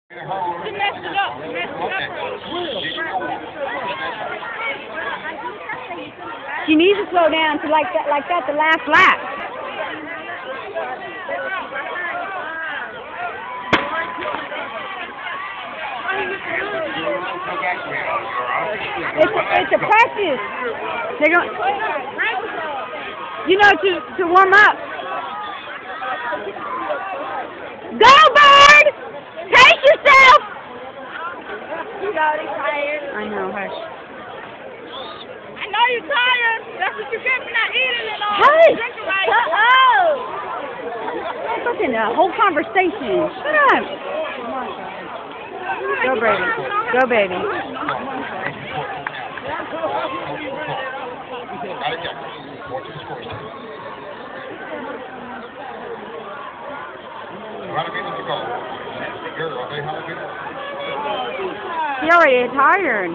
She messed it up. She messed it up. She needs to slow down to like that the last lap. It's a practice. They're going, to warm up. Go, Bird! Pace yourself! You got tired. I know, hush. I know you're tired. That's what you get for not eating it all. Hush! Drinking right. Listen, a whole conversation. Shut up. Go, baby. Go, baby. She already tired.